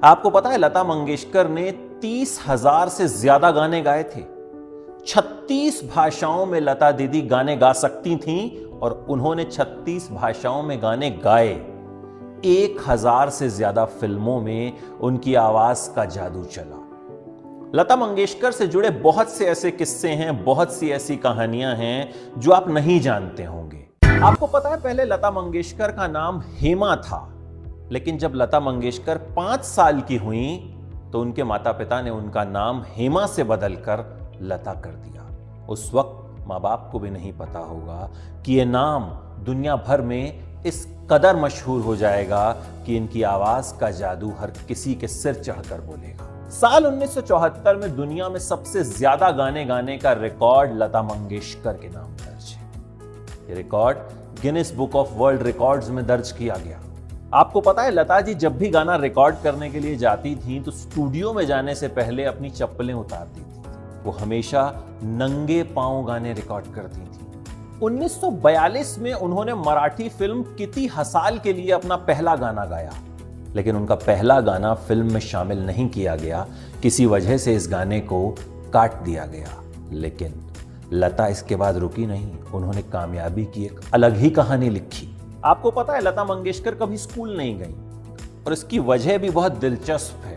आपको पता है लता मंगेशकर ने 30,000 से ज्यादा गाने गाए थे। 36 भाषाओं में लता दीदी गाने गा सकती थीं और उन्होंने 36 भाषाओं में गाने गाए। 1,000 से ज्यादा फिल्मों में उनकी आवाज का जादू चला। लता मंगेशकर से जुड़े बहुत से ऐसे किस्से हैं, बहुत सी ऐसी कहानियां हैं जो आप नहीं जानते होंगे। आपको पता है पहले लता मंगेशकर का नाम हेमा था, लेकिन जब लता मंगेशकर 5 साल की हुई तो उनके माता पिता ने उनका नाम हेमा से बदलकर लता कर दिया। उस वक्त माँ बाप को भी नहीं पता होगा कि यह नाम दुनिया भर में इस कदर मशहूर हो जाएगा कि इनकी आवाज का जादू हर किसी के सिर चढ़कर बोलेगा। साल 1974 में दुनिया में सबसे ज्यादा गाने गाने का रिकॉर्ड लता मंगेशकर के नाम दर्ज है। यह record Guinness book of world records में दर्ज किया गया। आपको पता है लता जी जब भी गाना रिकॉर्ड करने के लिए जाती थी तो स्टूडियो में जाने से पहले अपनी चप्पलें उतारती थी। वो हमेशा नंगे पांव गाने रिकॉर्ड करती थी। 1942 में उन्होंने मराठी फिल्म किती हसाल के लिए अपना पहला गाना गाया, लेकिन उनका पहला गाना फिल्म में शामिल नहीं किया गया। किसी वजह से इस गाने को काट दिया गया, लेकिन लता इसके बाद रुकी नहीं। उन्होंने कामयाबी की एक अलग ही कहानी लिखी। आपको पता है लता मंगेशकर कभी स्कूल नहीं गई और इसकी वजह भी बहुत दिलचस्प है।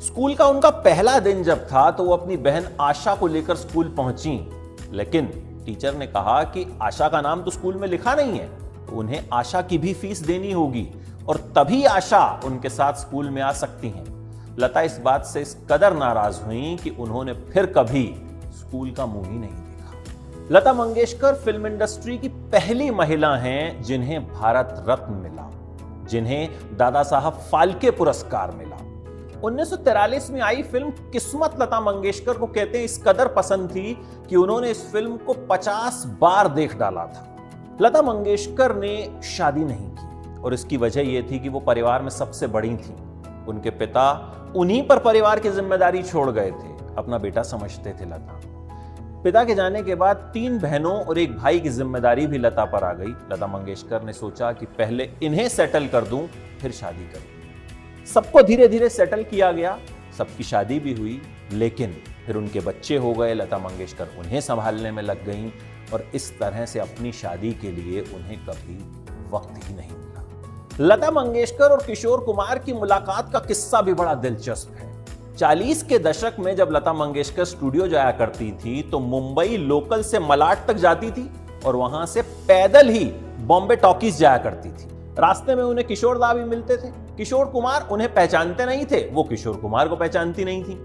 स्कूल का उनका पहला दिन जब था तो वो अपनी बहन आशा को लेकर स्कूल पहुंची, लेकिन टीचर ने कहा कि आशा का नाम तो स्कूल में लिखा नहीं है, तो उन्हें आशा की भी फीस देनी होगी और तभी आशा उनके साथ स्कूल में आ सकती हैं। लता इस बात से इस कदर नाराज हुई कि उन्होंने फिर कभी स्कूल का मुंह ही नहीं देखा। लता मंगेशकर फिल्म इंडस्ट्री की पहली महिला हैं जिन्हें भारत रत्न मिला, जिन्हें दादा साहब फाल्के पुरस्कार मिला। 1943 में आई फिल्म किस्मत लता मंगेशकर को कहते हैं इस कदर पसंद थी कि उन्होंने इस फिल्म को 50 बार देख डाला था। लता मंगेशकर ने शादी नहीं की और इसकी वजह यह थी कि वो परिवार में सबसे बड़ी थी। उनके पिता उन्हीं पर परिवार की जिम्मेदारी छोड़ गए थे, अपना बेटा समझते थे लता। पिता के जाने के बाद 3 बहनों और एक भाई की जिम्मेदारी भी लता पर आ गई। लता मंगेशकर ने सोचा कि पहले इन्हें सेटल कर दूं, फिर शादी करूं। सबको धीरे धीरे सेटल किया गया, सबकी शादी भी हुई, लेकिन फिर उनके बच्चे हो गए। लता मंगेशकर उन्हें संभालने में लग गईं और इस तरह से अपनी शादी के लिए उन्हें कभी वक्त ही नहीं मिला। लता मंगेशकर और किशोर कुमार की मुलाकात का किस्सा भी बड़ा दिलचस्प है। 40 के दशक में जब लता मंगेशकर स्टूडियो जाया करती थी तो मुंबई लोकल से मलाड तक जाती थी और वहां से पैदल ही बॉम्बे टॉकीज जाया करती थी। रास्ते में उन्हें किशोर दा भी मिलते थे। किशोर कुमार उन्हें पहचानते नहीं थे, वो किशोर कुमार को पहचानती नहीं थी,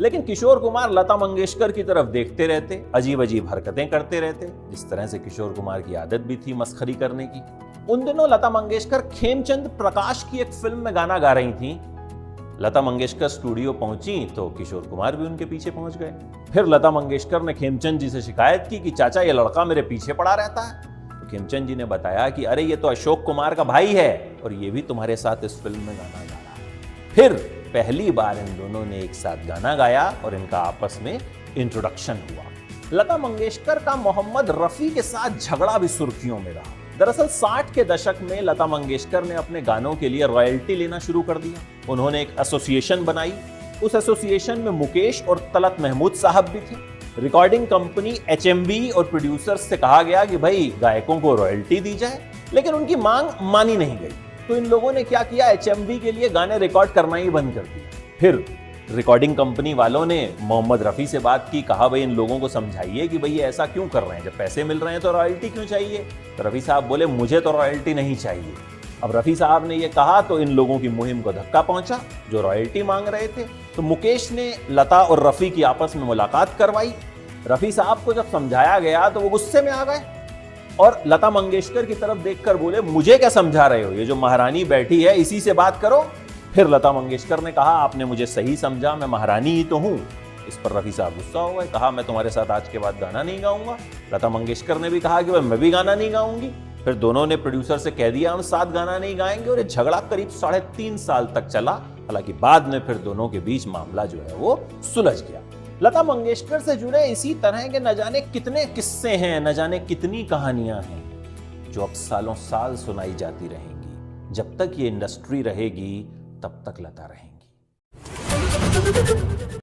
लेकिन किशोर कुमार लता मंगेशकर की तरफ देखते रहते, अजीब अजीब हरकतें करते रहते, जिस तरह से किशोर कुमार की आदत भी थी मस्खरी करने की। उन दिनों लता मंगेशकर खेमचंद प्रकाश की एक फिल्म में गाना गा रही थी। लता मंगेशकर स्टूडियो पहुंची तो किशोर कुमार भी उनके पीछे पहुंच गए। फिर लता मंगेशकर ने खेमचंद जी से शिकायत की कि चाचा ये लड़का मेरे पीछे पड़ा रहता है। तो खेमचंद जी ने बताया कि अरे ये तो अशोक कुमार का भाई है और ये भी तुम्हारे साथ इस फिल्म में गाना गा रहा है। फिर पहली बार इन दोनों ने एक साथ गाना गाया और इनका आपस में इंट्रोडक्शन हुआ। लता मंगेशकर का मोहम्मद रफी के साथ झगड़ा भी सुर्खियों में रहा। दरअसल 60 के दशक में लता मंगेशकर ने अपने गानों के लिए रॉयल्टी लेना शुरू कर दिया। उन्होंने एक एसोसिएशन बनाई। उस एसोसिएशन में मुकेश और तलत महमूद साहब भी थे। रिकॉर्डिंग कंपनी HMV और प्रोड्यूसर्स से कहा गया कि भाई गायकों को रॉयल्टी दी जाए, लेकिन उनकी मांग मानी नहीं गई। तो इन लोगों ने क्या किया, HMV के लिए गाने रिकॉर्ड करना ही बंद कर दिया। फिर रिकॉर्डिंग कंपनी वालों ने मोहम्मद रफी से बात की, कहा भाई इन लोगों को समझाइए कि भाई ऐसा क्यों कर रहे हैं, जब पैसे मिल रहे हैं तो रॉयल्टी क्यों चाहिए। तो रफी साहब बोले मुझे तो रॉयल्टी नहीं चाहिए। अब रफी साहब ने यह कहा तो इन लोगों की मुहिम को धक्का पहुंचा जो रॉयल्टी मांग रहे थे। तो मुकेश ने लता और रफी की आपस में मुलाकात करवाई। रफी साहब को जब समझाया गया तो वो गुस्से में आ गए और लता मंगेशकर की तरफ देखकर बोले मुझे क्या समझा रहे हो, ये जो महारानी बैठी है इसी से बात करो। फिर लता मंगेशकर ने कहा आपने मुझे सही समझा, मैं महारानी ही तो हूं। इस पर रफी साहब गुस्सा हो गए, कहा मैं तुम्हारे साथ आज के बाद गाना नहीं गाऊंगा। लता मंगेशकर ने भी कहा कि मैं भी गाना नहीं गाऊंगी। फिर दोनों ने प्रोड्यूसर से कह दिया हम साथ गाना नहीं गाएंगे और ये झगड़ा करीब 3.5 साल तक चला। हालांकि बाद में फिर दोनों के बीच मामला जो है वो सुलझ गया। लता मंगेशकर से जुड़े इसी तरह के न जाने कितने किस्से हैं, न जाने कितनी कहानियां हैं जो अब सालों साल सुनाई जाती रहेंगी। जब तक ये इंडस्ट्री रहेगी तब तक लता रहेंगी। नमस्कार।